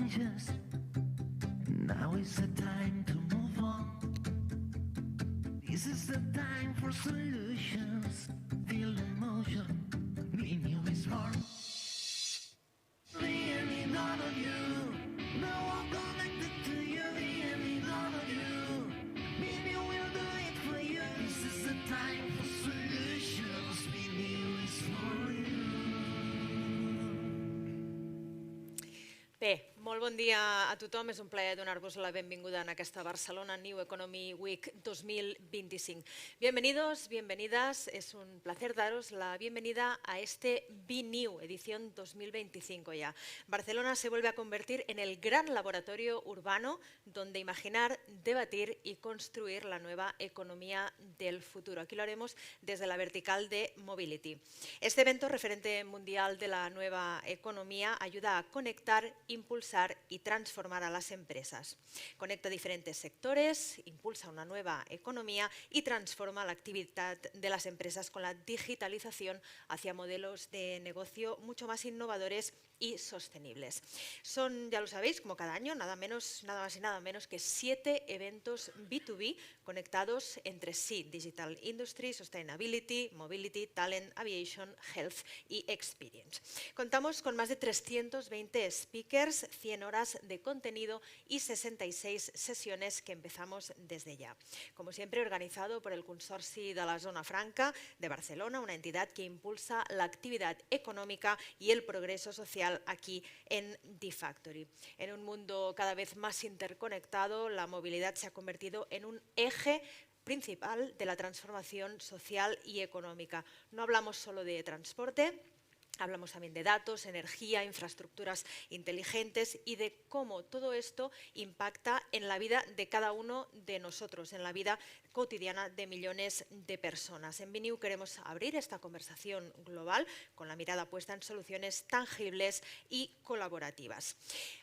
digest. Now is the time to move on. This is the time for solutions. Feel the motion. Be new is born. Really none of you. No one connected to you. Really none of you. Be new will do it for you. This is the time for solutions. Be new is for you. Bé, molt bon dia a tothom. És un plaer donar-vos la benvinguda en aquesta Barcelona New Economy Week 2025. Bienvenidos, bienvenidas. Es un placer daros la bienvenida a este Be New, edición 2025 ya. Barcelona se vuelve a convertir en el gran laboratorio urbano donde imaginar, debatir y construir la nueva economía del futuro. Aquí lo haremos desde la vertical de Mobility. Este evento, referente mundial de la nueva economía, ayuda a conectar, impulsar y transformar a las empresas. Conecta diferentes sectores, impulsa una nueva economía y transforma la actividad de las empresas con la digitalización hacia modelos de negocio mucho más innovadores y sostenibles. Son, ya lo sabéis, como cada año, nada más y nada menos que 7 eventos B2B conectados entre sí: Digital Industry, Sustainability, Mobility, Talent, Aviation, Health y Experience. Contamos con más de 320 speakers, 100 horas de contenido y 66 sesiones que empezamos desde ya. Como siempre, organizado por el Consorci de la Zona Franca de Barcelona, una entidad que impulsa la actividad económica y el progreso social aquí en D-Factory. En un mundo cada vez más interconectado, la movilidad se ha convertido en un eje principal de la transformación social y económica. No hablamos solo de transporte, hablamos también de datos, energía, infraestructuras inteligentes y de cómo todo esto impacta en la vida de cada uno de nosotros, en la vida cotidiana de millones de personas. En BNew queremos abrir esta conversación global con la mirada puesta en soluciones tangibles y colaborativas.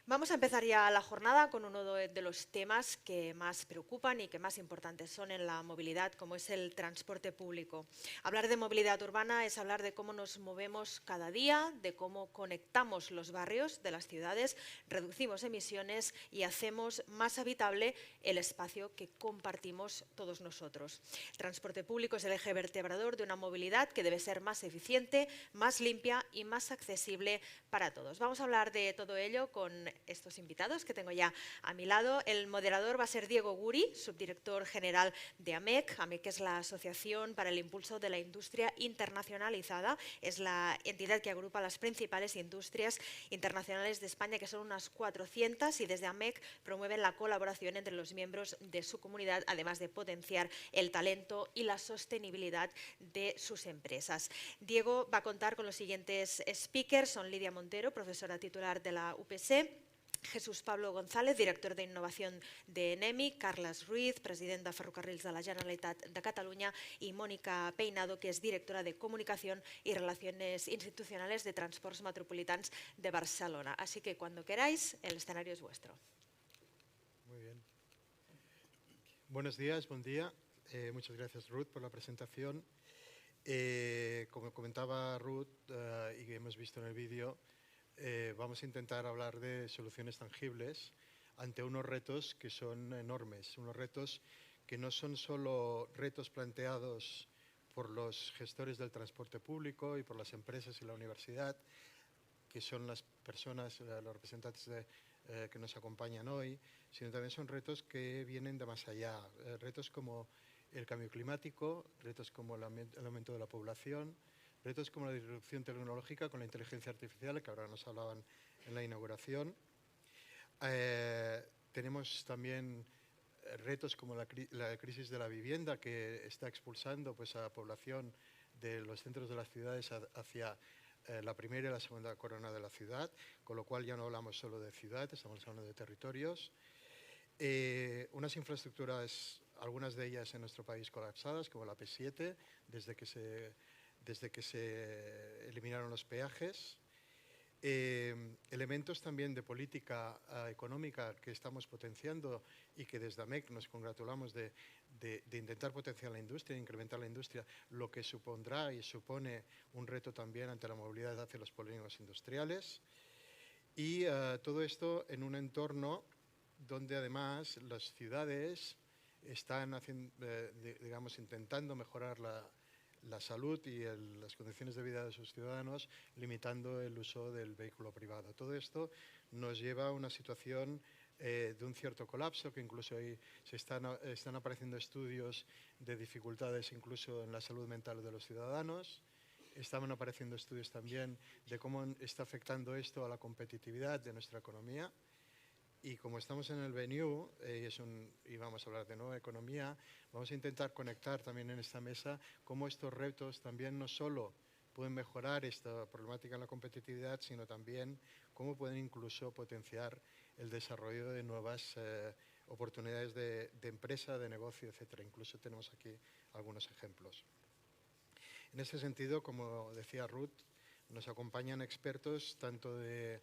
Vamos a empezar ya la jornada con uno de los temas que más preocupan y que más importantes son en la movilidad, como es el transporte público. Hablar de movilidad urbana es hablar de cómo nos movemos cada día, de cómo conectamos los barrios de las ciudades, reducimos emisiones y hacemos más habitable el espacio que compartimos todos nosotros. El transporte público es el eje vertebrador de una movilidad que debe ser más eficiente, más limpia y más accesible para todos. Vamos a hablar de todo ello con estos invitados que tengo ya a mi lado. El moderador va a ser Diego Guri, subdirector general de AMEC. AMEC es la Asociación para el Impulso de la Industria Internacionalizada. Es la entidad que agrupa las principales industrias internacionales de España, que son unas 400, y desde AMEC promueven la colaboración entre los miembros de su comunidad, además de potenciar el talento y la sostenibilidad de sus empresas. Diego va a contar con los siguientes speakers: son Lidia Montero, profesora titular de la UPC, Jesús Pablo González, director de Innovación de ENEMI, Carles Ruiz, president de Ferrocarrils de la Generalitat de Catalunya, y Mónica Peinado, que es directora de Comunicación y Relaciones Institucionales de Transports Metropolitans de Barcelona. Así que cuando queráis, el escenario es vuestro. Muy bien. Buenos días, buen día. Muchas gracias, Ruth, por la presentación. Como comentaba Ruth y que hemos visto en el vídeo, vamos a intentar hablar de soluciones tangibles ante unos retos que son enormes, unos retos que no son solo retos planteados por los gestores del transporte público y por las empresas y la universidad, que son las personas, los representantes que nos acompañan hoy, sino también son retos que vienen de más allá, retos como el cambio climático, retos como el aumento de la población, retos como la disrupción tecnológica con la inteligencia artificial, que ahora nos hablaban en la inauguración. Tenemos también retos como la crisis de la vivienda, que está expulsando pues, a la población de los centros de las ciudades hacia la primera y la segunda corona de la ciudad, con lo cual ya no hablamos solo de ciudad, estamos hablando de territorios. Unas infraestructuras, algunas de ellas en nuestro país colapsadas, como la P7, desde que se eliminaron los peajes. Elementos también de política económica que estamos potenciando y que desde AMEC nos congratulamos de intentar potenciar la industria, incrementar la industria, lo que supondrá y supone un reto también ante la movilidad hacia los polígonos industriales. Y todo esto en un entorno donde además las ciudades están digamos, intentando mejorar la salud y las condiciones de vida de sus ciudadanos, limitando el uso del vehículo privado. Todo esto nos lleva a una situación de un cierto colapso, que incluso ahí están apareciendo estudios de dificultades incluso en la salud mental de los ciudadanos. Estaban apareciendo estudios también de cómo está afectando esto a la competitividad de nuestra economía. Y como estamos en el BNU y vamos a hablar de nueva economía, vamos a intentar conectar también en esta mesa cómo estos retos también no solo pueden mejorar esta problemática en la competitividad, sino también cómo pueden incluso potenciar el desarrollo de nuevas oportunidades de empresa, de negocio, etc. Incluso tenemos aquí algunos ejemplos. En ese sentido, como decía Ruth, nos acompañan expertos tanto de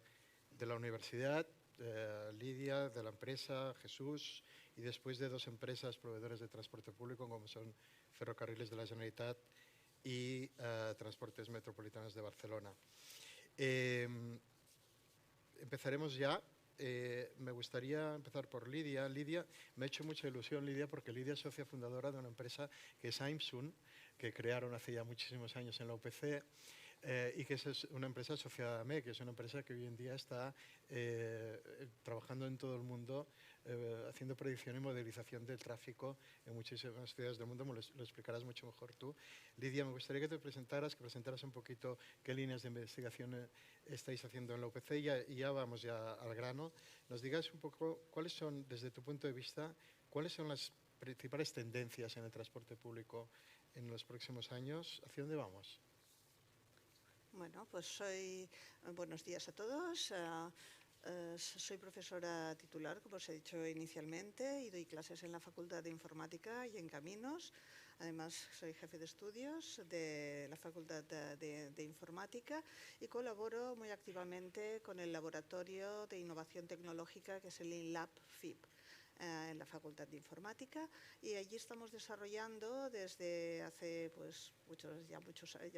la universidad, Lidia, de la empresa, Jesús, y después de dos empresas proveedores de transporte público como son Ferrocarriles de la Generalitat y Transportes Metropolitanos de Barcelona. Empezaremos ya. Me gustaría empezar por Lidia. Lidia, me ha hecho mucha ilusión, Lidia, porque Lidia es socia fundadora de una empresa que es Aimsun, que crearon hace ya muchísimos años en la UPC, y que es una empresa asociada a MEC, que es una empresa que hoy en día está trabajando en todo el mundo, haciendo predicción y modelización del tráfico en muchísimas ciudades del mundo. Lo explicarás mucho mejor tú. Lidia, me gustaría que presentaras un poquito qué líneas de investigación estáis haciendo en la UPC y ya vamos ya al grano. Nos digas un poco cuáles son, desde tu punto de vista, cuáles son las principales tendencias en el transporte público en los próximos años. ¿Hacia dónde vamos? Bueno, pues buenos días a todos. Soy profesora titular, como os he dicho inicialmente, y doy clases en la Facultad de Informática y en Caminos. Además, soy jefe de estudios de la Facultad de Informática y colaboro muy activamente con el Laboratorio de Innovación Tecnológica, que es el InLab FIP. En la Facultad de Informática, y allí estamos desarrollando desde hace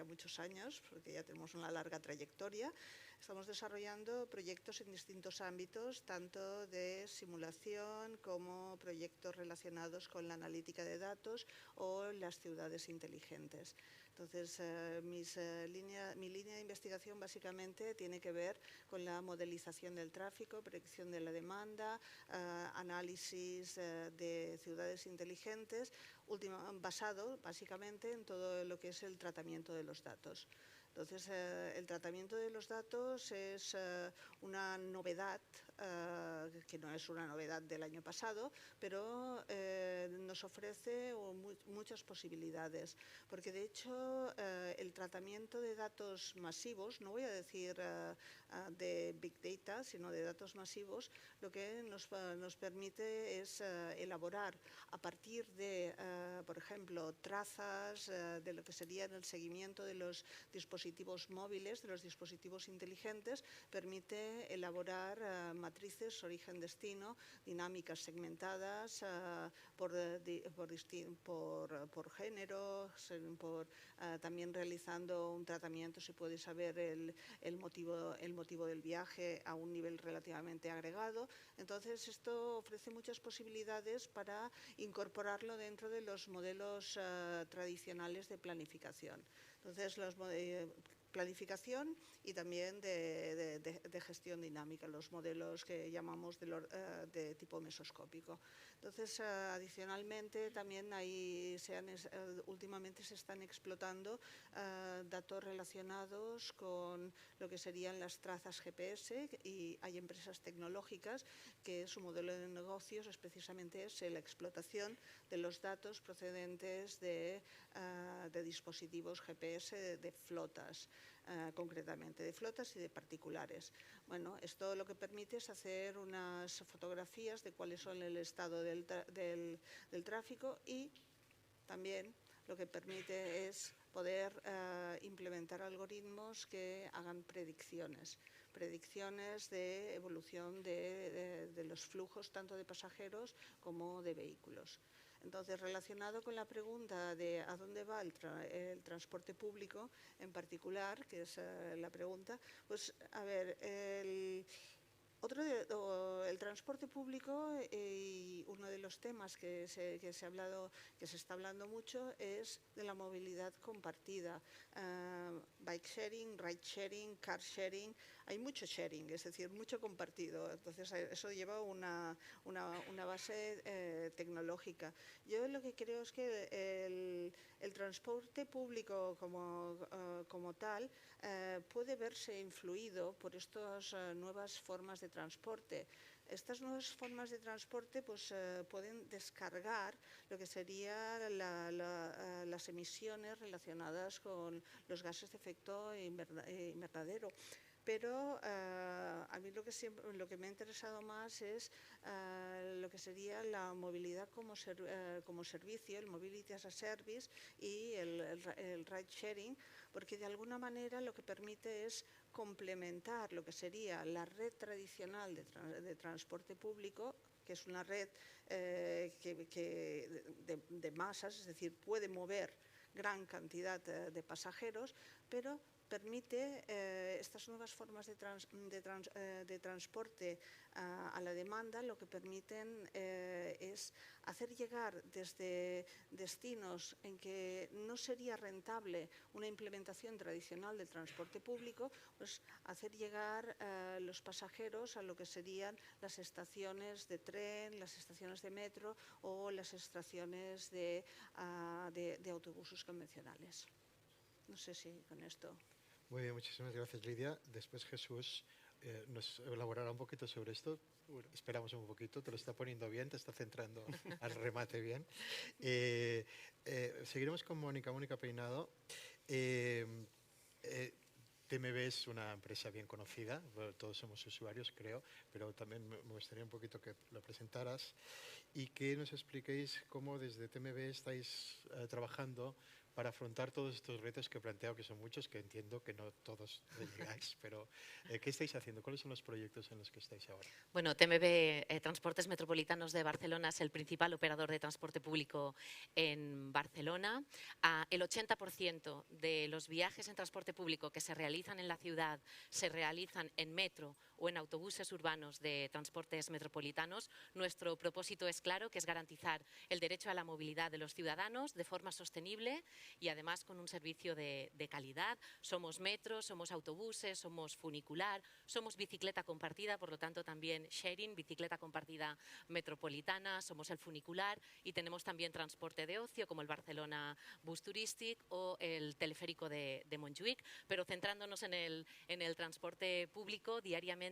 muchos años, porque ya tenemos una larga trayectoria, estamos desarrollando proyectos en distintos ámbitos, tanto de simulación como proyectos relacionados con la analítica de datos o las ciudades inteligentes. Entonces, mi línea de investigación básicamente tiene que ver con la modelización del tráfico, predicción de la demanda, análisis de ciudades inteligentes, basado básicamente en todo lo que es el tratamiento de los datos. Entonces, el tratamiento de los datos es una novedad, que no es una novedad del año pasado, pero nos ofrece muchas posibilidades, porque de hecho el tratamiento de datos masivos, no voy a decir de Big Data, sino de datos masivos, lo que nos permite es elaborar a partir de, por ejemplo, trazas de lo que sería el seguimiento de los dispositivos móviles, de los dispositivos inteligentes, permite elaborar matrices origen-destino, dinámicas segmentadas por género, también realizando un tratamiento, se puede saber el motivo del viaje a un nivel relativamente agregado. Entonces, esto ofrece muchas posibilidades para incorporarlo dentro de los modelos tradicionales de planificación. Entonces, planificación y también de gestión dinámica, los modelos que llamamos de tipo mesoscópico. Entonces, adicionalmente, también últimamente se están explotando datos relacionados con lo que serían las trazas GPS, y hay empresas tecnológicas que su modelo de negocios precisamente es la explotación de los datos procedentes de dispositivos GPS de flotas, concretamente de flotas y de particulares. Bueno, esto lo que permite es hacer unas fotografías de cuáles son el estado del tráfico, y también lo que permite es poder implementar algoritmos que hagan predicciones de evolución de los flujos tanto de pasajeros como de vehículos. Entonces, relacionado con la pregunta de a dónde va el transporte público en particular, que es la pregunta, pues a ver, El transporte público, y uno de los temas que se está hablando mucho es de la movilidad compartida. Bike sharing, ride sharing, car sharing, hay mucho sharing, es decir, mucho compartido. Entonces eso lleva una base tecnológica. Yo lo que creo es que el transporte público como tal puede verse influido por estas nuevas formas de transporte. Estas nuevas formas de transporte pues, pueden descargar lo que serían las emisiones relacionadas con los gases de efecto invernadero. Pero a mí lo que me ha interesado más es lo que sería la movilidad como servicio, el Mobility as a Service y el ride sharing, porque de alguna manera lo que permite es complementar lo que sería la red tradicional de transporte público, que es una red de masas, es decir, puede mover gran cantidad de pasajeros, pero permite estas nuevas formas de transporte a la demanda, lo que permiten es hacer llegar desde destinos en que no sería rentable una implementación tradicional del transporte público, pues hacer llegar los pasajeros a lo que serían las estaciones de tren, las estaciones de metro o las estaciones de autobuses convencionales. No sé si con esto... Muy bien, muchísimas gracias, Lidia. Después Jesús nos elaborará un poquito sobre esto. Esperamos un poquito, te lo está poniendo bien, te está centrando al remate bien. Seguiremos con Mónica Peinado. TMB es una empresa bien conocida, bueno, todos somos usuarios, creo, pero también me gustaría un poquito que lo presentaras y que nos expliquéis cómo desde TMB estáis trabajando para afrontar todos estos retos que he planteado, que son muchos, que entiendo que no todos llegáis, pero ¿qué estáis haciendo? ¿Cuáles son los proyectos en los que estáis ahora? Bueno, TMB Transportes Metropolitanos de Barcelona es el principal operador de transporte público en Barcelona. El 80% de los viajes en transporte público que se realizan en la ciudad se realizan en metro o en autobuses urbanos de transportes metropolitanos. Nuestro propósito es claro, que es garantizar el derecho a la movilidad de los ciudadanos de forma sostenible y además con un servicio de calidad. Somos metro, somos autobuses, somos funicular, somos bicicleta compartida, por lo tanto también sharing, bicicleta compartida metropolitana, somos el funicular y tenemos también transporte de ocio como el Barcelona Bus Turístic o el teleférico de Montjuïc, pero centrándonos en el transporte público, diariamente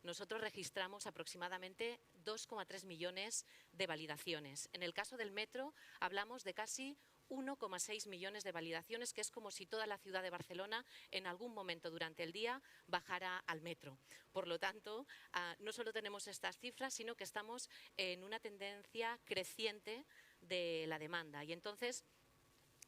nosotros registramos aproximadamente 2,3 millones de validaciones. En el caso del metro hablamos de casi 1,6 millones de validaciones, que es como si toda la ciudad de Barcelona en algún momento durante el día bajara al metro. Por lo tanto, no solo tenemos estas cifras, sino que estamos en una tendencia creciente de la demanda. Y entonces,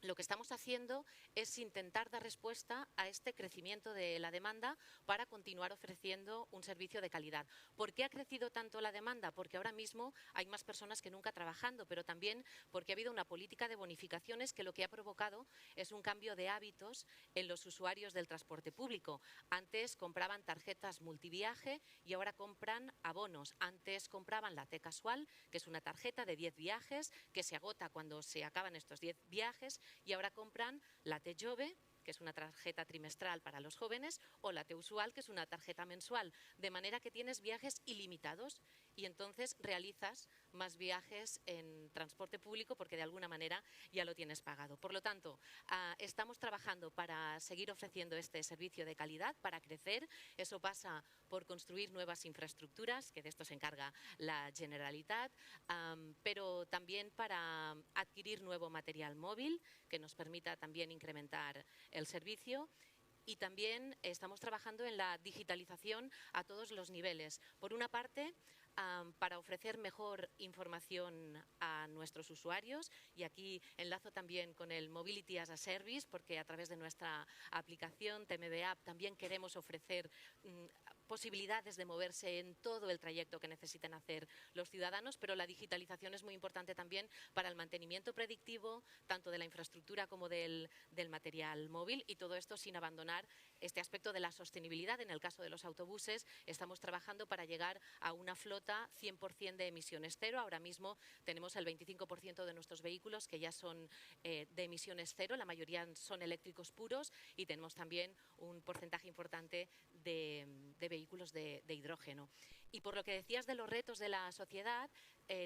lo que estamos haciendo es intentar dar respuesta a este crecimiento de la demanda para continuar ofreciendo un servicio de calidad. ¿Por qué ha crecido tanto la demanda? Porque ahora mismo hay más personas que nunca trabajando, pero también porque ha habido una política de bonificaciones que lo que ha provocado es un cambio de hábitos en los usuarios del transporte público. Antes compraban tarjetas multiviaje y ahora compran abonos. Antes compraban la T Casual, que es una tarjeta de 10 viajes que se agota cuando se acaban estos 10 viajes, y ahora compran la T Jove, que es una tarjeta trimestral para los jóvenes, o la T Usual, que es una tarjeta mensual, de manera que tienes viajes ilimitados y entonces realizas más viajes en transporte público porque de alguna manera ya lo tienes pagado. Por lo tanto, estamos trabajando para seguir ofreciendo este servicio de calidad, para crecer. Eso pasa por construir nuevas infraestructuras, que de esto se encarga la Generalitat, pero también para adquirir nuevo material móvil que nos permita también incrementar el servicio. Y también estamos trabajando en la digitalización a todos los niveles. Por una parte, para ofrecer mejor información a nuestros usuarios, y aquí enlazo también con el Mobility as a Service, porque a través de nuestra aplicación TMB App también queremos ofrecer posibilidades de moverse en todo el trayecto que necesiten hacer los ciudadanos, pero la digitalización es muy importante también para el mantenimiento predictivo, tanto de la infraestructura como del material móvil, y todo esto sin abandonar gestionar este aspecto de la sostenibilidad. En el caso de los autobuses, estamos trabajando para llegar a una flota 100% de emisiones cero. Ahora mismo tenemos el 25% de nuestros vehículos que ya son de emisiones cero, la mayoría son eléctricos puros, y tenemos también un porcentaje importante de vehículos de hidrógeno. Y por lo que decías de los retos de la sociedad,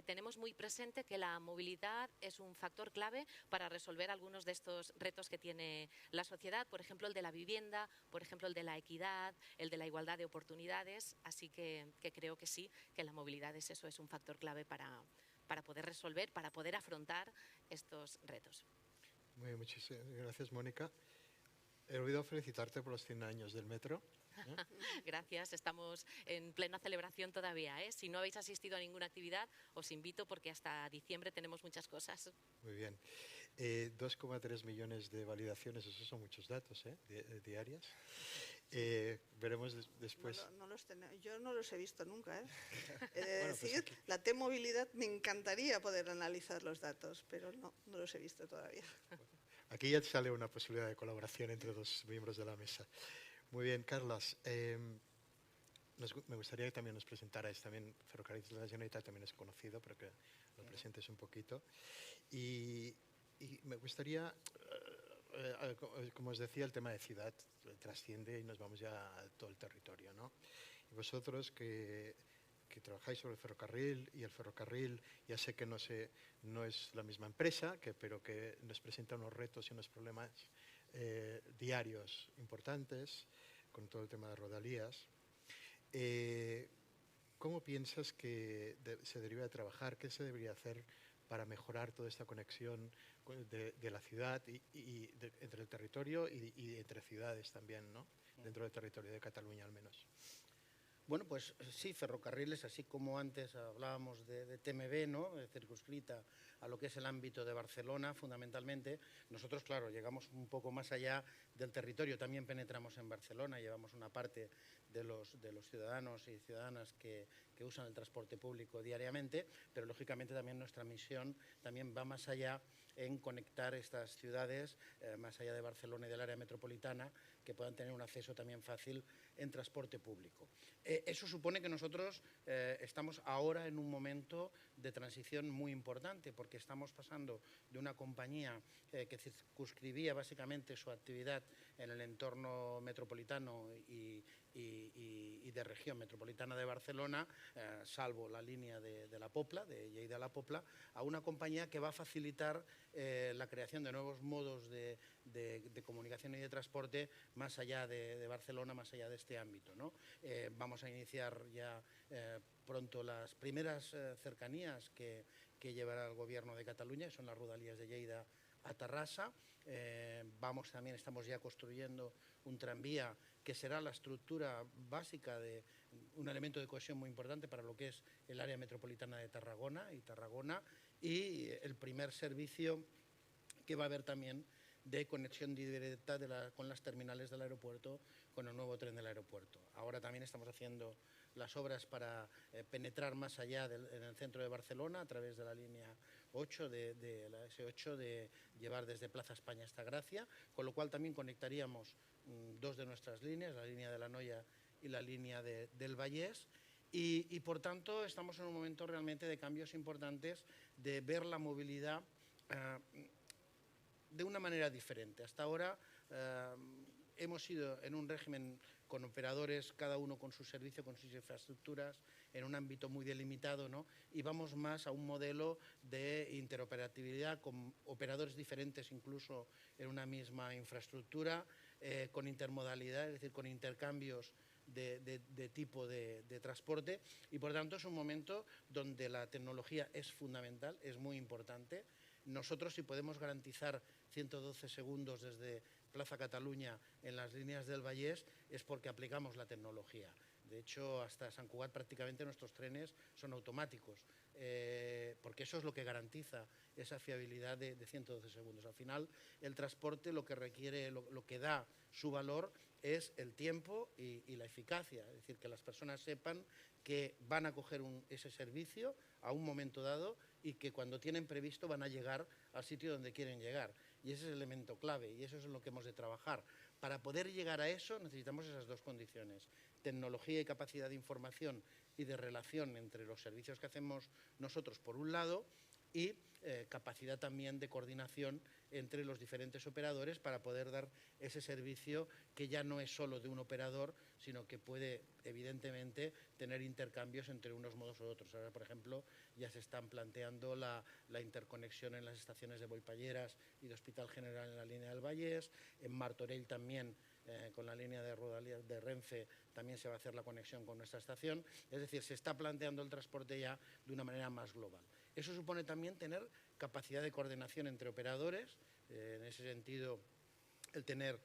tenemos muy presente que la movilidad es un factor clave para resolver algunos de estos retos que tiene la sociedad, por ejemplo el de la vivienda, por ejemplo el de la equidad, el de la igualdad de oportunidades, así que creo que sí, que la movilidad es eso, es un factor clave para poder resolver, para poder afrontar estos retos. Muy bien, muchísimas gracias, Mónica. He olvidado felicitarte por los 100 años del metro. Gracias, estamos en plena celebración todavía, ¿eh? Si no habéis asistido a ninguna actividad, os invito porque hasta diciembre tenemos muchas cosas. Muy bien. 2,3 millones de validaciones, esos son muchos datos, diarias. Veremos después. Yo no los he visto nunca. He de Bueno, pues decir, aquí. la T-movilidad me encantaría poder analizar los datos, pero no los he visto todavía. Aquí ya sale una posibilidad de colaboración entre dos miembros de la mesa. Muy bien, Carlos. Me gustaría que también nos presentarais, también Ferrocarriles de la Generalitat también es conocido, pero que lo presentes un poquito. Y me gustaría, como os decía, el tema de ciudad trasciende y nos vamos ya a todo el territorio, ¿no? Y vosotros que trabajáis sobre el ferrocarril, y el ferrocarril ya sé que no es la misma empresa, pero que nos presenta unos retos y unos problemas diarios importantes con todo el tema de rodalías. ¿Cómo piensas que se debería trabajar? ¿Qué se debería hacer para mejorar toda esta conexión de la ciudad entre el territorio y entre ciudades también, ¿no? Dentro del territorio de Cataluña al menos? Bueno, pues sí, ferrocarriles, así como antes hablábamos de TMB, ¿no? Circunscrita a lo que es el ámbito de Barcelona, fundamentalmente. Nosotros, claro, llegamos un poco más allá del territorio, también penetramos en Barcelona, llevamos una parte de los ciudadanos y ciudadanas que usan el transporte público diariamente, pero lógicamente también nuestra misión también va más allá en conectar estas ciudades, más allá de Barcelona y del área metropolitana, que puedan tener un acceso también fácil en transporte público. Eso supone que nosotros estamos ahora en un momento de transición muy importante, porque estamos pasando de una compañía que circunscribía básicamente su actividad en el entorno metropolitano y de región metropolitana de Barcelona, salvo la línea de la Popla, de Lleida a la Popla, a una compañía que va a facilitar la creación de nuevos modos de comunicación y de transporte más allá de Barcelona, más allá de este ámbito, ¿no? Vamos a iniciar ya pronto las primeras cercanías que llevará el Gobierno de Cataluña, que son las rodalías de Lleida a Terrassa. También estamos ya construyendo un tranvía que será la estructura básica de un elemento de cohesión muy importante para lo que es el área metropolitana de Tarragona y el primer servicio que va a haber también de conexión directa con las terminales del aeropuerto, con el nuevo tren del aeropuerto. Ahora también estamos haciendo las obras para penetrar más allá en el centro de Barcelona a través de la línea 8, de la S8, de llevar desde Plaza España hasta Gracia, con lo cual también conectaríamos dos de nuestras líneas, la línea de la Noia y la línea del Vallès. Y por tanto estamos en un momento realmente de cambios importantes, de ver la movilidad de una manera diferente. Hasta ahora hemos ido en un régimen con operadores, cada uno con su servicio, con sus infraestructuras, en un ámbito muy delimitado, ¿no? Y vamos más a un modelo de interoperatividad con operadores diferentes incluso en una misma infraestructura, con intermodalidad, es decir, con intercambios de tipo de transporte, y por tanto es un momento donde la tecnología es fundamental, es muy importante. Nosotros, si podemos garantizar 112 segundos desde Plaza Cataluña en las líneas del Vallès, es porque aplicamos la tecnología. De hecho, hasta Sant Cugat prácticamente nuestros trenes son automáticos, porque eso es lo que garantiza esa fiabilidad de 112 segundos. Al final, el transporte lo que requiere, lo que da su valor es el tiempo y la eficacia. Es decir, que las personas sepan que van a coger ese servicio a un momento dado y que cuando tienen previsto van a llegar al sitio donde quieren llegar. Y ese es el elemento clave y eso es en lo que hemos de trabajar, Para poder llegar a eso necesitamos esas dos condiciones, tecnología y capacidad de información y de relación entre los servicios que hacemos nosotros por un lado y capacidad también de coordinación entre los diferentes operadores para poder dar ese servicio que ya no es solo de un operador, sino que puede evidentemente tener intercambios entre unos modos u otros. Ahora, por ejemplo, ya se están planteando la interconexión en las estaciones de Boipalleras y de Hospital General en la línea del Vallès, en Martorell también con la línea de Rodalies de Renfe también se va a hacer la conexión con nuestra estación, es decir, se está planteando el transporte ya de una manera más global. Eso supone también tener capacidad de coordinación entre operadores, en ese sentido el tener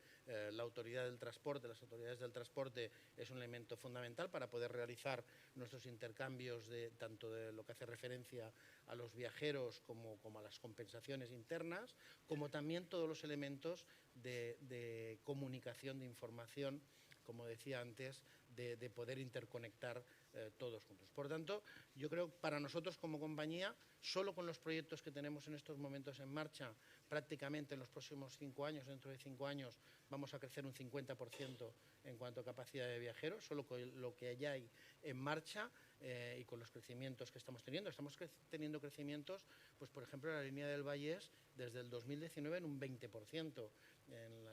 la autoridad del transporte, las autoridades del transporte es un elemento fundamental para poder realizar nuestros intercambios tanto de lo que hace referencia a los viajeros como a las compensaciones internas, como también todos los elementos de comunicación, de información, como decía antes, de poder interconectar todos juntos. Por tanto, yo creo que para nosotros como compañía, solo con los proyectos que tenemos en estos momentos en marcha, prácticamente en los próximos 5 años, dentro de 5 años, vamos a crecer un 50% en cuanto a capacidad de viajeros, solo con lo que ya hay en marcha y con los crecimientos que estamos teniendo. Estamos teniendo crecimientos, pues por ejemplo, en la línea del Vallès, desde el 2019 en un 20%, en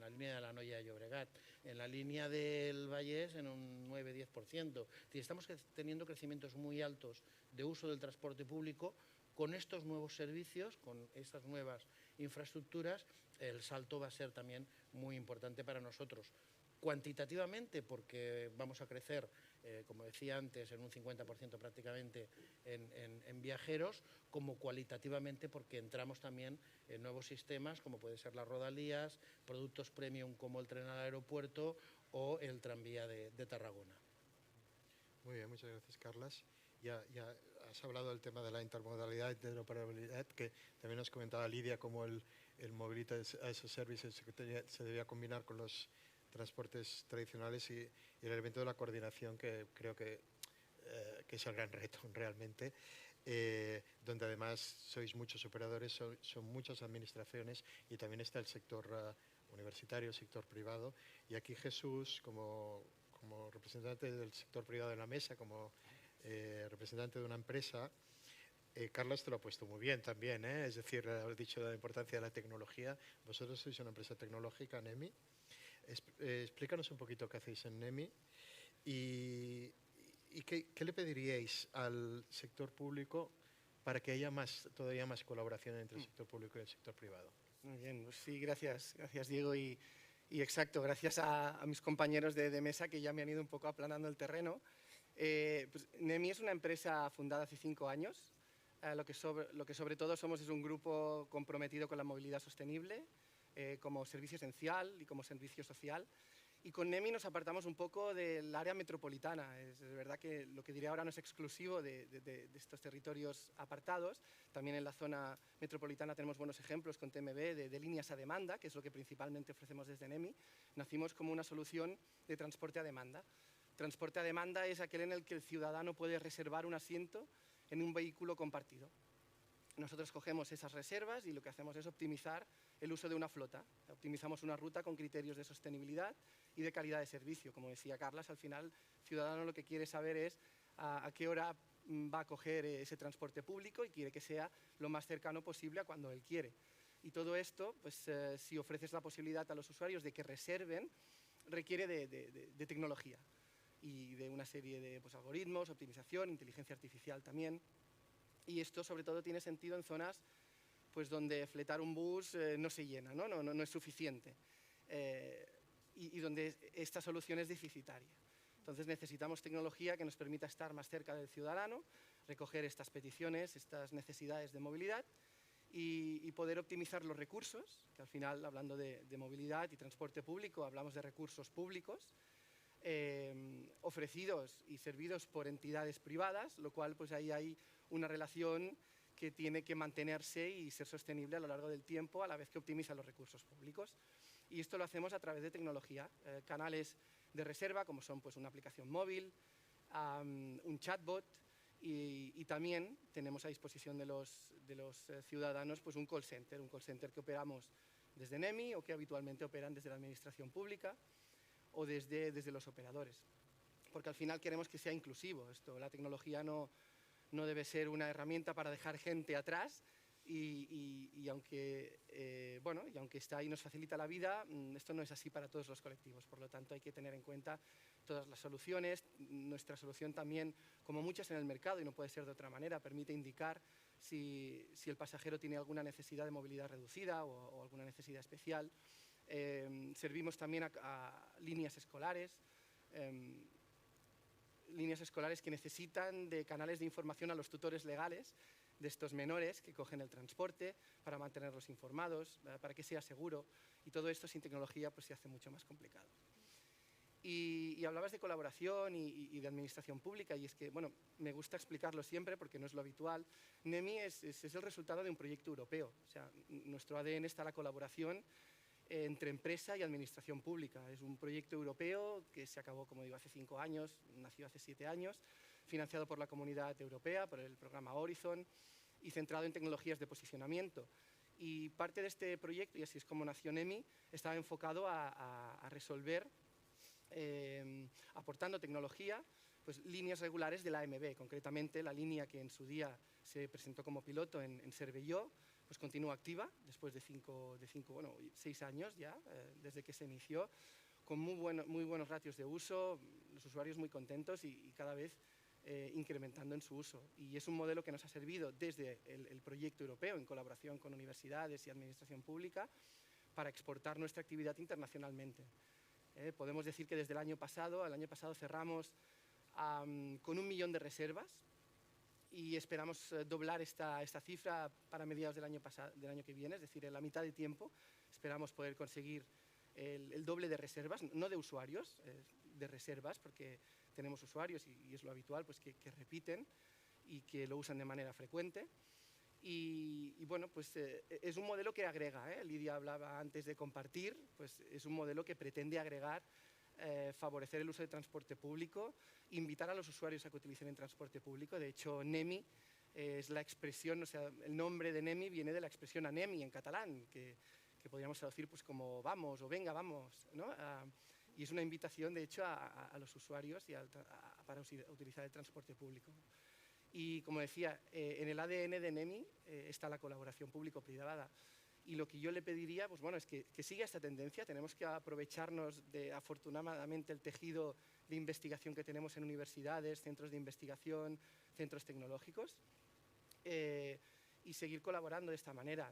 la línea de la Noia de Llobregat, en la línea del Vallès en un 9-10%. Estamos teniendo crecimientos muy altos de uso del transporte público. Con estos nuevos servicios, con estas nuevas infraestructuras, el salto va a ser también muy importante para nosotros. Cuantitativamente, porque vamos a crecer, como decía antes, en un 50% prácticamente en viajeros, como cualitativamente, porque entramos también en nuevos sistemas, como puede ser las Rodalías, productos premium como el tren al aeropuerto o el tranvía de Tarragona. Muy bien, muchas gracias, Carlas. Ya has hablado del tema de la intermodalidad y interoperabilidad, que también nos comentaba Lidia cómo el Mobility as a Service se debía combinar con los transportes tradicionales y el elemento de la coordinación, que creo que es el gran reto realmente, donde además sois muchos operadores, son muchas administraciones y también está el sector universitario, el sector privado. Y aquí Jesús, como representante del sector privado en la mesa, como representante de una empresa, Carlos te lo ha puesto muy bien también, es decir, has dicho la importancia de la tecnología. Vosotros sois una empresa tecnológica, NEMI. Explícanos un poquito qué hacéis en NEMI y qué le pediríais al sector público para que haya todavía más colaboración entre el sector público y el sector privado. Muy bien, pues sí, gracias Diego y exacto, gracias a mis compañeros de mesa que ya me han ido un poco aplanando el terreno. Pues NEMI es una empresa fundada hace 5 años. Lo que sobre todo somos es un grupo comprometido con la movilidad sostenible como servicio esencial y como servicio social. Y con NEMI nos apartamos un poco del área metropolitana. Es verdad que lo que diré ahora no es exclusivo de estos territorios apartados. También en la zona metropolitana tenemos buenos ejemplos con TMB de líneas a demanda, que es lo que principalmente ofrecemos desde NEMI. Nacimos como una solución de transporte a demanda. Transporte a demanda es aquel en el que el ciudadano puede reservar un asiento en un vehículo compartido. Nosotros cogemos esas reservas y lo que hacemos es optimizar el uso de una flota. Optimizamos una ruta con criterios de sostenibilidad y de calidad de servicio. Como decía Carlas, al final el ciudadano lo que quiere saber es a qué hora va a coger ese transporte público y quiere que sea lo más cercano posible a cuando él quiere. Y todo esto, pues si ofreces la posibilidad a los usuarios de que reserven, requiere de tecnología y de una serie de algoritmos, optimización, inteligencia artificial también. Y esto sobre todo tiene sentido en zonas pues, donde fletar un bus no se llena, no es suficiente y donde esta solución es deficitaria. Entonces necesitamos tecnología que nos permita estar más cerca del ciudadano, recoger estas peticiones, estas necesidades de movilidad y poder optimizar los recursos, que al final, hablando de movilidad y transporte público, hablamos de recursos públicos, ofrecidos y servidos por entidades privadas, lo cual pues ahí hay una relación que tiene que mantenerse y ser sostenible a lo largo del tiempo a la vez que optimiza los recursos públicos. Y esto lo hacemos a través de tecnología, canales de reserva como son pues, una aplicación móvil, un chatbot y también tenemos a disposición de los ciudadanos pues, un call center que operamos desde NEMI o que habitualmente operan desde la administración pública o desde los operadores. Porque al final queremos que sea inclusivo esto. La tecnología no debe ser una herramienta para dejar gente atrás y aunque, bueno, y aunque está ahí y nos facilita la vida, esto no es así para todos los colectivos. Por lo tanto, hay que tener en cuenta todas las soluciones. Nuestra solución también, como muchas en el mercado, y no puede ser de otra manera, permite indicar si el pasajero tiene alguna necesidad de movilidad reducida o alguna necesidad especial. Servimos también a líneas escolares, que necesitan de canales de información a los tutores legales de estos menores que cogen el transporte para mantenerlos informados, para que sea seguro, y todo esto sin tecnología pues se hace mucho más complicado. Y hablabas de colaboración y de administración pública, y es que, bueno, me gusta explicarlo siempre porque no es lo habitual. NEMI es el resultado de un proyecto europeo. O sea, nuestro ADN está la colaboración entre empresa y administración pública. Es un proyecto europeo que se acabó, como digo, hace 5 años, nació hace 7 años, financiado por la Comunidad Europea, por el programa Horizon, y centrado en tecnologías de posicionamiento. Y parte de este proyecto, y así es como nació NEMI, estaba enfocado a resolver, aportando tecnología, pues, líneas regulares de la AMB, concretamente la línea que en su día se presentó como piloto en Cervelló, pues continúa activa después de 6 años ya, desde que se inició, con muy buenos ratios de uso, los usuarios muy contentos y cada vez incrementando en su uso. Y es un modelo que nos ha servido desde el proyecto europeo, en colaboración con universidades y administración pública, para exportar nuestra actividad internacionalmente. Podemos decir que desde el año pasado cerramos con 1 millón de reservas, y esperamos doblar esta cifra para mediados del año que viene, es decir, en la mitad de tiempo esperamos poder conseguir el doble de reservas, no de usuarios, de reservas, porque tenemos usuarios, y es lo habitual, pues que repiten y que lo usan de manera frecuente. Y bueno, pues es un modelo que agrega, Lidia hablaba antes de compartir, pues es un modelo que pretende agregar, favorecer el uso de transporte público, invitar a los usuarios a que utilicen el transporte público. De hecho, NEMI es la expresión, o sea, el nombre de NEMI viene de la expresión anemi en catalán, que podríamos traducir pues como vamos o venga, vamos, ¿no? Y es una invitación, de hecho, a los usuarios para utilizar el transporte público. Y como decía, en el ADN de NEMI está la colaboración público-privada. Y lo que yo le pediría, pues bueno, es que siga esta tendencia. Tenemos que aprovecharnos de, afortunadamente, el tejido de investigación que tenemos en universidades, centros de investigación, centros tecnológicos, y seguir colaborando de esta manera.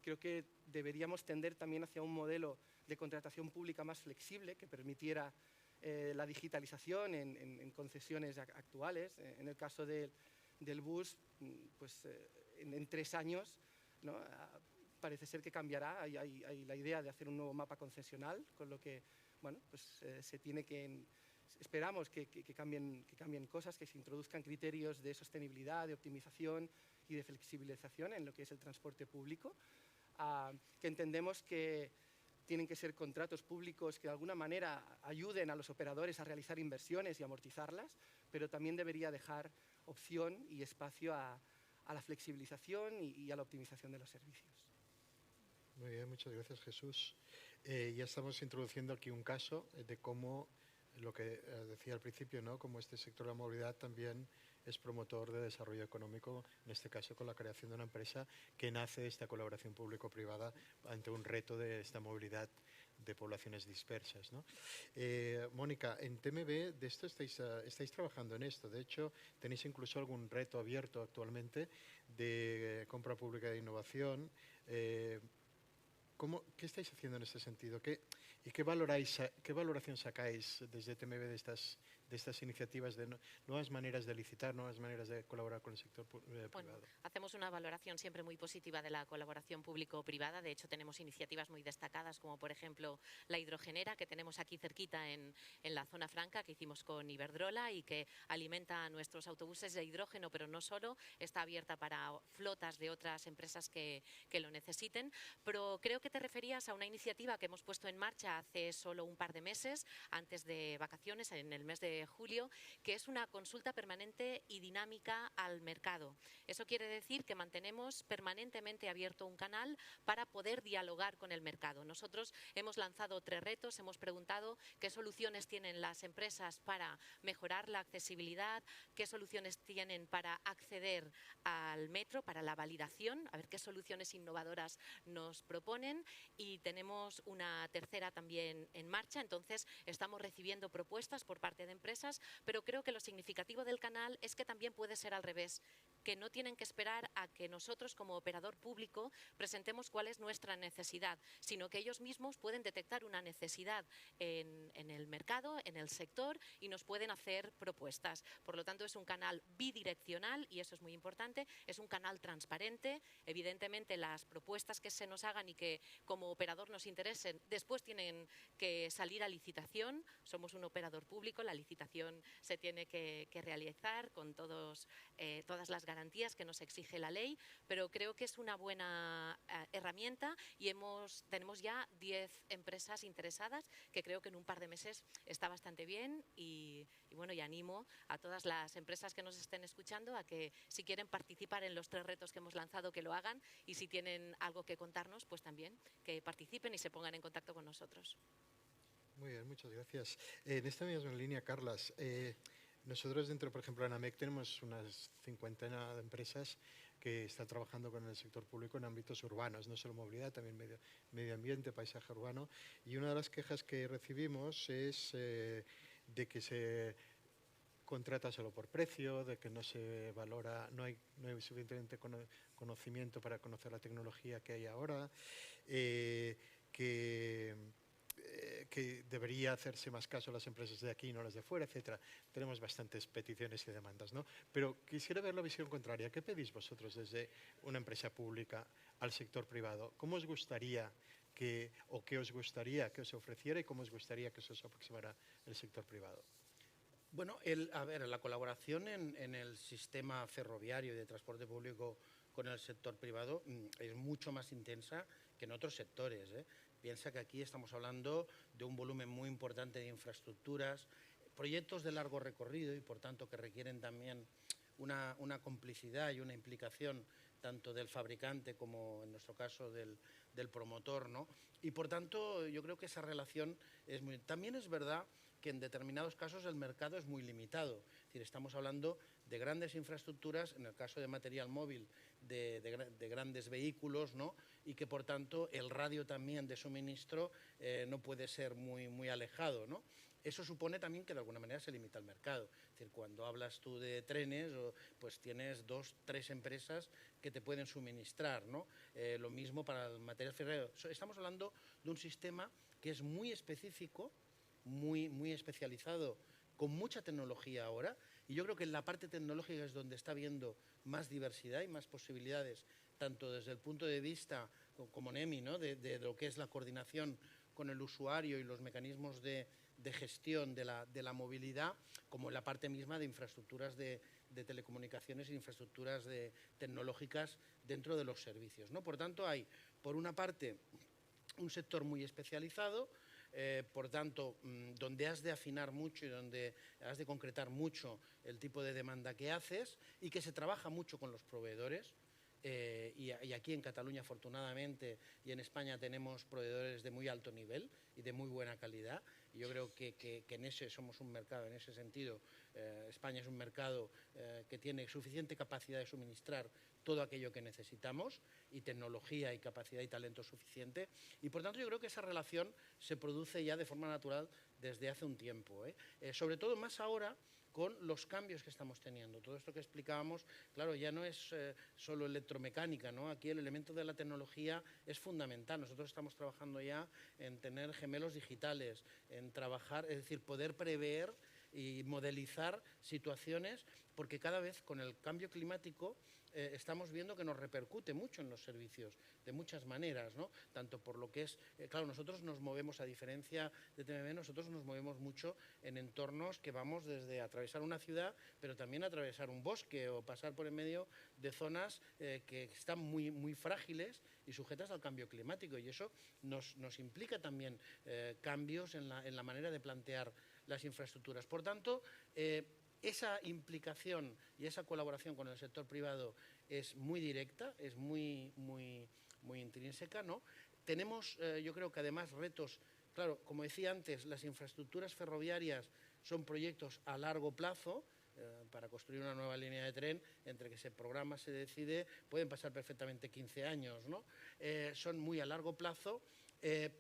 Creo que deberíamos tender también hacia un modelo de contratación pública más flexible que permitiera la digitalización en concesiones actuales. En el caso del bus, pues en 3 años, ¿no? Parece ser que cambiará. Hay la idea de hacer un nuevo mapa concesional, con lo que, bueno, pues esperamos que cambien cosas, que se introduzcan criterios de sostenibilidad, de optimización y de flexibilización en lo que es el transporte público, que entendemos que tienen que ser contratos públicos que de alguna manera ayuden a los operadores a realizar inversiones y amortizarlas, pero también debería dejar opción y espacio a la flexibilización y a la optimización de los servicios. Muy bien, muchas gracias, Jesús. Ya estamos introduciendo aquí un caso de cómo, lo que decía al principio, ¿no? Cómo este sector de la movilidad también es promotor de desarrollo económico, en este caso con la creación de una empresa que nace de esta colaboración público-privada ante un reto de esta movilidad de poblaciones dispersas, ¿no? Mónica, en TMB de esto estáis trabajando en esto. De hecho, tenéis incluso algún reto abierto actualmente de compra pública de innovación. ¿Qué estáis haciendo en este sentido? ¿Qué valoración sacáis desde TMB de estas iniciativas de nuevas maneras de licitar, nuevas maneras de colaborar con el sector privado? Bueno, hacemos una valoración siempre muy positiva de la colaboración público-privada. De hecho, tenemos iniciativas muy destacadas, como por ejemplo la hidrogenera, que tenemos aquí cerquita en la zona franca, que hicimos con Iberdrola y que alimenta a nuestros autobuses de hidrógeno, pero no solo, está abierta para flotas de otras empresas que lo necesiten. Pero creo que te referías a una iniciativa que hemos puesto en marcha marcha hace solo un par de meses, antes de vacaciones, en el mes de julio, que es una consulta permanente y dinámica al mercado. Eso quiere decir que mantenemos permanentemente abierto un canal para poder dialogar con el mercado. Nosotros hemos lanzado 3 retos, hemos preguntado qué soluciones tienen las empresas para mejorar la accesibilidad, qué soluciones tienen para acceder al metro, para la validación, a ver qué soluciones innovadoras nos proponen, y tenemos una tercera también en marcha. Entonces estamos recibiendo propuestas por parte de empresas, pero creo que lo significativo del canal es que también puede ser al revés, que no tienen que esperar a que nosotros como operador público presentemos cuál es nuestra necesidad, sino que ellos mismos pueden detectar una necesidad en el mercado, en el sector, y nos pueden hacer propuestas. Por lo tanto, es un canal bidireccional y eso es muy importante, es un canal transparente. Evidentemente, las propuestas que se nos hagan y que como operador nos interesen, después tienen que salir a licitación. Somos un operador público, la licitación se tiene que realizar con todas las garantías que nos exige la ley, pero creo que es una buena herramienta y tenemos ya 10 empresas interesadas, que creo que en un par de meses está bastante bien y bueno, y animo a todas las empresas que nos estén escuchando a que si quieren participar en los 3 retos que hemos lanzado, que lo hagan, y si tienen algo que contarnos, pues también que participen y se pongan en contacto con nosotros. Muy bien, muchas gracias. En esta misma línea, Carlas, nosotros dentro, por ejemplo, en AMEC tenemos unas 50 de empresas que están trabajando con el sector público en ámbitos urbanos, no solo movilidad, también medio ambiente, paisaje urbano. Y una de las quejas que recibimos es de que se contrata solo por precio, de que no se valora, no hay suficientemente conocimiento para conocer la tecnología que hay ahora, que debería hacerse más caso a las empresas de aquí y no las de fuera, etcétera. Tenemos bastantes peticiones y demandas, ¿no? Pero quisiera ver la visión contraria. ¿Qué pedís vosotros desde una empresa pública al sector privado? ¿Cómo os gustaría o qué os gustaría que os ofreciera y cómo os gustaría que se os aproximara el sector privado? Bueno, la colaboración en el sistema ferroviario y de transporte público con el sector privado es mucho más intensa que en otros sectores, ¿eh? Piensa que aquí estamos hablando de un volumen muy importante de infraestructuras, proyectos de largo recorrido y por tanto que requieren también una complicidad y una implicación tanto del fabricante como en nuestro caso del promotor, ¿no? Y por tanto yo creo que esa relación es muy... También es verdad que en determinados casos el mercado es muy limitado. Es decir, estamos hablando de grandes infraestructuras, en el caso de material móvil, de grandes vehículos, ¿no? Y que por tanto el radio también de suministro no puede ser muy alejado, ¿no? Eso supone también que de alguna manera se limita el mercado. Es decir, cuando hablas tú de trenes, pues tienes 2, 3 empresas que te pueden suministrar, ¿no? Lo mismo para el material ferroviario. Estamos hablando de un sistema que es muy específico, muy especializado, con mucha tecnología ahora, y yo creo que en la parte tecnológica es donde está habiendo más diversidad y más posibilidades, tanto desde el punto de vista, como NEMI, ¿no? de lo que es la coordinación con el usuario y los mecanismos de gestión de la movilidad, como en la parte misma de infraestructuras de telecomunicaciones e infraestructuras tecnológicas dentro de los servicios, ¿no? Por tanto, hay, por una parte, un sector muy especializado, por tanto, donde has de afinar mucho y donde has de concretar mucho el tipo de demanda que haces y que se trabaja mucho con los proveedores. Y aquí en Cataluña, afortunadamente, y en España tenemos proveedores de muy alto nivel y de muy buena calidad. Y yo creo que en ese somos un mercado, en ese sentido, España es un mercado que tiene suficiente capacidad de suministrar todo aquello que necesitamos y tecnología y capacidad y talento suficiente. Y por tanto yo creo que esa relación se produce ya de forma natural desde hace un tiempo, sobre todo más ahora con los cambios que estamos teniendo. Todo esto que explicábamos, claro, ya no es solo electromecánica, ¿no? Aquí el elemento de la tecnología es fundamental. Nosotros estamos trabajando ya en tener gemelos digitales, en trabajar, es decir, poder prever y modelizar situaciones, porque cada vez con el cambio climático estamos viendo que nos repercute mucho en los servicios de muchas maneras, ¿no? Tanto por lo que es, claro, nosotros nos movemos, a diferencia de TMB, nosotros nos movemos mucho en entornos que vamos desde atravesar una ciudad, pero también atravesar un bosque o pasar por en medio de zonas que están muy, muy frágiles y sujetas al cambio climático, y eso nos implica también cambios en la manera de plantear las infraestructuras. Por tanto, esa implicación y esa colaboración con el sector privado es muy directa, es muy intrínseca, ¿no? Tenemos, yo creo que además retos, claro, como decía antes, las infraestructuras ferroviarias son proyectos a largo plazo. Para construir una nueva línea de tren, entre que se programa, se decide, pueden pasar perfectamente 15 años, ¿no? Son muy a largo plazo,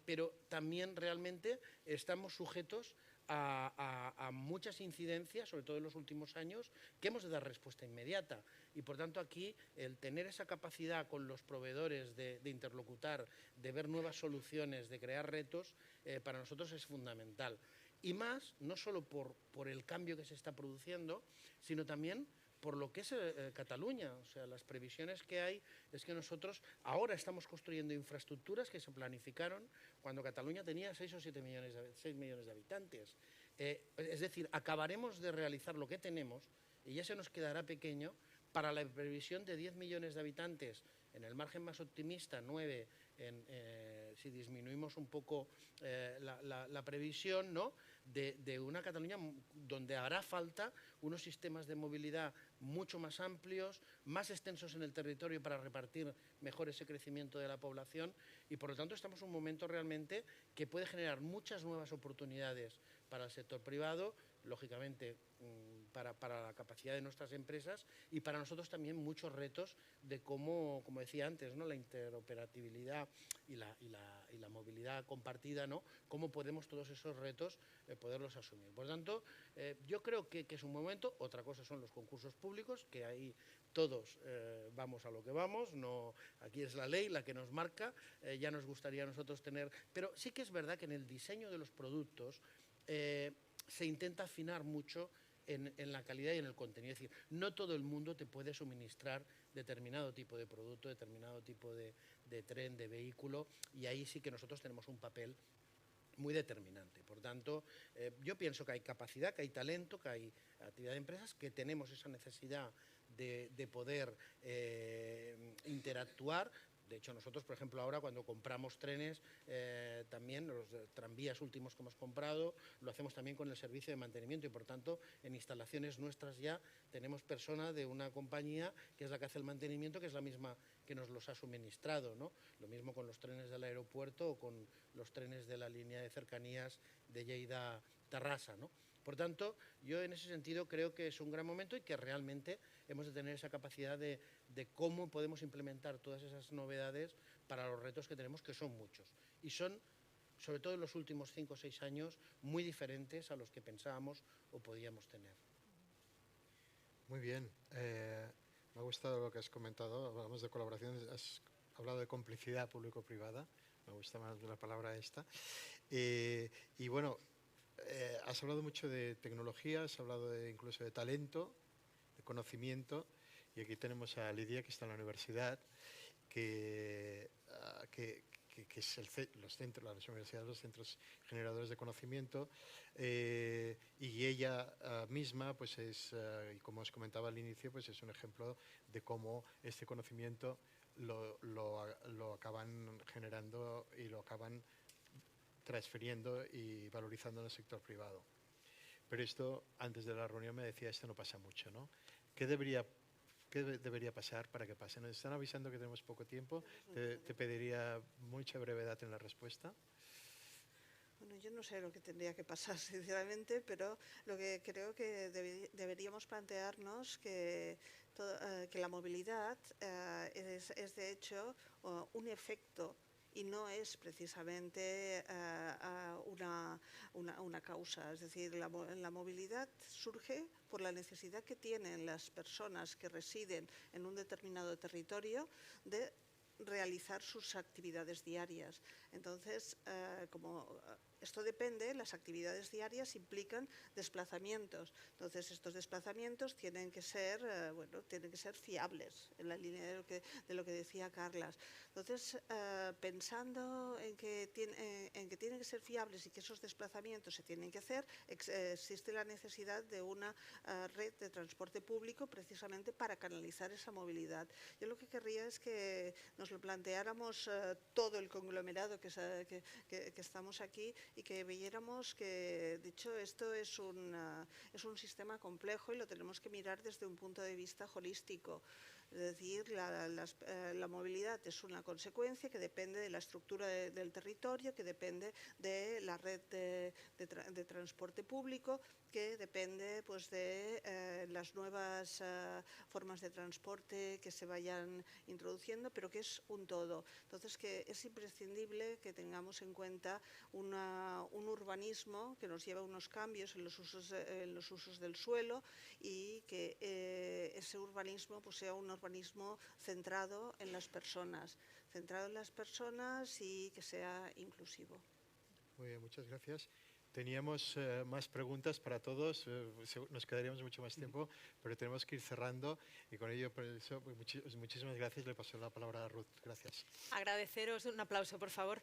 pero también realmente estamos sujetos a muchas incidencias, sobre todo en los últimos años, que hemos de dar respuesta inmediata. Y por tanto aquí el tener esa capacidad con los proveedores de interlocutar, de ver nuevas soluciones, de crear retos, para nosotros es fundamental. Y más, no solo por el cambio que se está produciendo, sino también por lo que es Cataluña. O sea, las previsiones que hay es que nosotros ahora estamos construyendo infraestructuras que se planificaron cuando Cataluña tenía 6 o 7 millones, 6 millones de habitantes. Es decir, acabaremos de realizar lo que tenemos y ya se nos quedará pequeño para la previsión de 10 millones de habitantes. En el margen más optimista, 9, si disminuimos un poco la previsión, ¿no?, de una Cataluña donde hará falta unos sistemas de movilidad mucho más amplios, más extensos en el territorio para repartir mejor ese crecimiento de la población, y por lo tanto estamos en un momento realmente que puede generar muchas nuevas oportunidades para el sector privado, lógicamente para la capacidad de nuestras empresas, y para nosotros también muchos retos de cómo, como decía antes, ¿no?, la interoperabilidad y la movilidad compartida, ¿no?, cómo podemos todos esos retos poderlos asumir. Por tanto, yo creo que es un momento. Otra cosa son los concursos públicos, que ahí todos vamos a lo que vamos, no, aquí es la ley la que nos marca, ya nos gustaría a nosotros tener, pero sí que es verdad que en el diseño de los productos se intenta afinar mucho en la calidad y en el contenido. Es decir, no todo el mundo te puede suministrar determinado tipo de producto, determinado tipo de tren, de vehículo, y ahí sí que nosotros tenemos un papel muy determinante. Por tanto, yo pienso que hay capacidad, que hay talento, que hay actividad de empresas, que tenemos esa necesidad de poder interactuar. De hecho, nosotros, por ejemplo, ahora cuando compramos trenes, también los tranvías últimos que hemos comprado, lo hacemos también con el servicio de mantenimiento, y por tanto, en instalaciones nuestras ya tenemos persona de una compañía que es la que hace el mantenimiento, que es la misma que nos los ha suministrado, ¿no? Lo mismo con los trenes del aeropuerto o con los trenes de la línea de cercanías de Lleida-Tarrasa, ¿no? Por tanto, yo en ese sentido creo que es un gran momento y que realmente hemos de tener esa capacidad de cómo podemos implementar todas esas novedades para los retos que tenemos, que son muchos. Y son, sobre todo en los últimos 5 o 6 años, muy diferentes a los que pensábamos o podíamos tener. Muy bien. Me ha gustado lo que has comentado. Hablamos de colaboración, has hablado de complicidad público-privada. Me gusta más la palabra esta. Y bueno, has hablado mucho de tecnología, has hablado incluso de talento, de conocimiento, y aquí tenemos a Lidia, que está en la universidad, que es los centros, las universidades, los centros generadores de conocimiento, y ella misma, pues y como os comentaba al inicio, pues es un ejemplo de cómo este conocimiento lo acaban generando y lo acaban transfiriendo y valorizando en el sector privado. Pero esto, antes de la reunión me decía, esto no pasa mucho, ¿no? ¿Qué debería pasar para que pase? Nos están avisando que tenemos poco tiempo. Te pediría mucha brevedad en la respuesta. Bueno, yo no sé lo que tendría que pasar, sinceramente, pero lo que creo que deberíamos plantearnos que la movilidad es de hecho un efecto y no es precisamente una causa. Es decir, la movilidad surge por la necesidad que tienen las personas que residen en un determinado territorio de realizar sus actividades diarias. Entonces, como esto depende, las actividades diarias implican desplazamientos. Entonces, estos desplazamientos tienen que ser, tienen que ser fiables, en la línea de lo que decía Carlas. Entonces, pensando en que tienen que ser fiables y que esos desplazamientos se tienen que hacer, existe la necesidad de una red de transporte público precisamente para canalizar esa movilidad. Yo lo que querría es que nos lo planteáramos todo el conglomerado que estamos aquí y que viéramos que, de hecho, esto es un sistema complejo y lo tenemos que mirar desde un punto de vista holístico. Es decir, la movilidad es una consecuencia que depende de la estructura del territorio, que depende de la red de transporte público, que depende pues, de las nuevas formas de transporte que se vayan introduciendo, pero que es un todo. Entonces, que es imprescindible que tengamos en cuenta un urbanismo que nos lleva a unos cambios en los usos del suelo y que ese urbanismo pues, sea un urbanismo centrado en las personas y que sea inclusivo. Muy bien, muchas gracias. Teníamos más preguntas para todos, nos quedaríamos mucho más tiempo, pero tenemos que ir cerrando y con ello, por eso, muchísimas gracias. Le paso la palabra a Ruth. Gracias. Agradeceros un aplauso, por favor.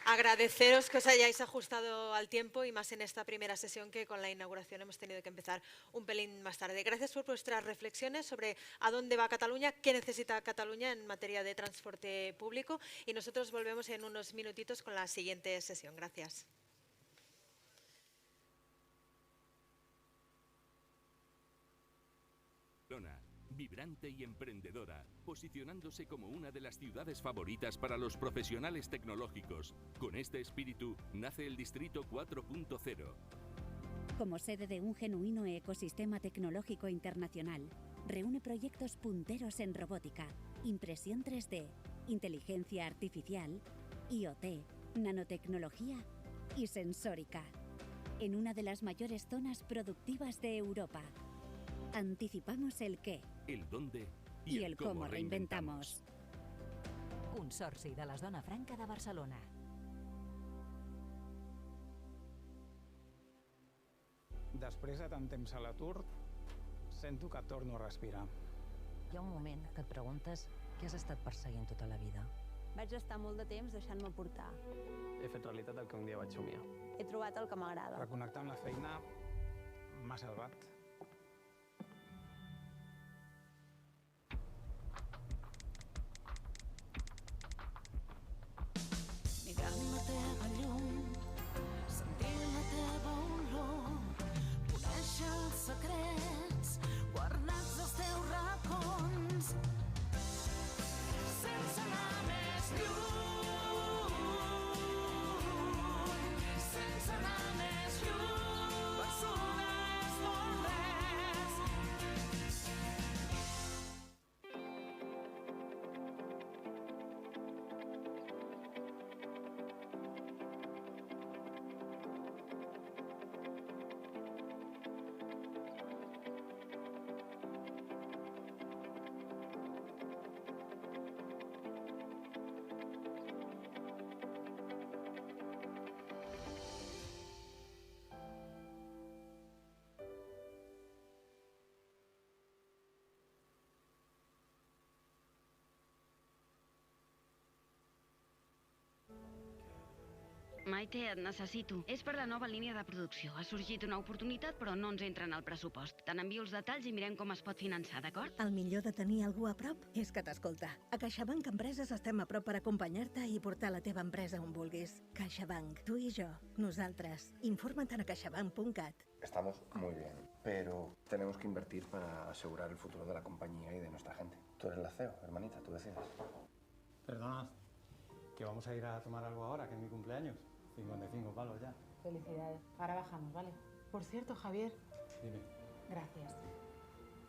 Agradeceros que os hayáis ajustado al tiempo y más en esta primera sesión que con la inauguración hemos tenido que empezar un pelín más tarde. Gracias por vuestras reflexiones sobre a dónde va Cataluña, qué necesita Cataluña en materia de transporte público y nosotros volvemos en unos minutitos con la siguiente sesión. Gracias. Vibrante y emprendedora, posicionándose como una de las ciudades favoritas para los profesionales tecnológicos. Con este espíritu nace el Distrito 4.0. Como sede de un genuino ecosistema tecnológico internacional, reúne proyectos punteros en robótica, impresión 3D, inteligencia artificial, IoT, nanotecnología y sensórica, en una de las mayores zonas productivas de Europa. Anticipamos el qué, el dónde i el com reinventamos. Consorci de la Zona Franca de Barcelona. Després de tant temps a l'atur, sento que torno a respirar. Hi ha un moment que et preguntes què has estat perseguint tota la vida. Vaig estar molt de temps deixant-me portar. He fet realitat el que un dia vaig somiar. He trobat el que m'agrada. Reconnectar amb la feina m'ha salvat. Mirant la teva llum, sentint la teva olor, conèixer els secrets guardats als teus racons, sense anar més lluny, sense anar més lluny, Barcelona és molt més. Maite, et necessito. És per la nova línia de producció. Ha sorgit una oportunitat, però no ens entra en el pressupost. Te n'envio els detalls i mirem com es pot finançar, d'acord? El millor de tenir algú a prop és que t'escolta. A CaixaBank Empreses estem a prop per acompanyar-te i portar la teva empresa on vulguis. CaixaBank, tu i jo, nosaltres. Informa't a caixabank.cat. Estamos muy bien, pero tenemos que invertir para asegurar el futuro de la compañía y de nuestra gente. Tú eres la CEO, hermanita, tú decides. Perdona, que vamos a ir a tomar algo ahora, que es mi cumpleaños. 55 palos ya. Felicidades. Ahora bajamos, ¿vale? Por cierto, Javier. Dime. Gracias.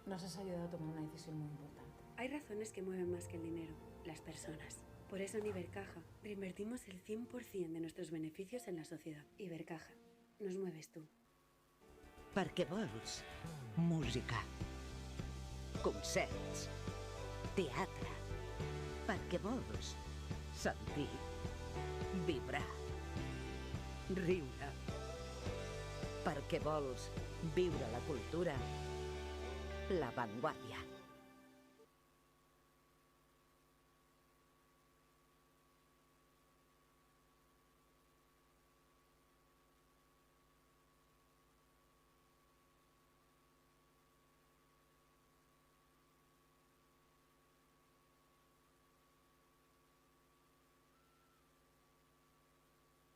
Nos has ayudado a tomar una decisión muy importante. Hay razones que mueven más que el dinero, las personas. Por eso en Ibercaja reinvertimos el 100% de nuestros beneficios en la sociedad. Ibercaja, nos mueves tú. Perquè vols música, concerts, teatre. Perquè vols sentir, vibrar, riure. Perquè vols viure la cultura, l'avantguàrdia.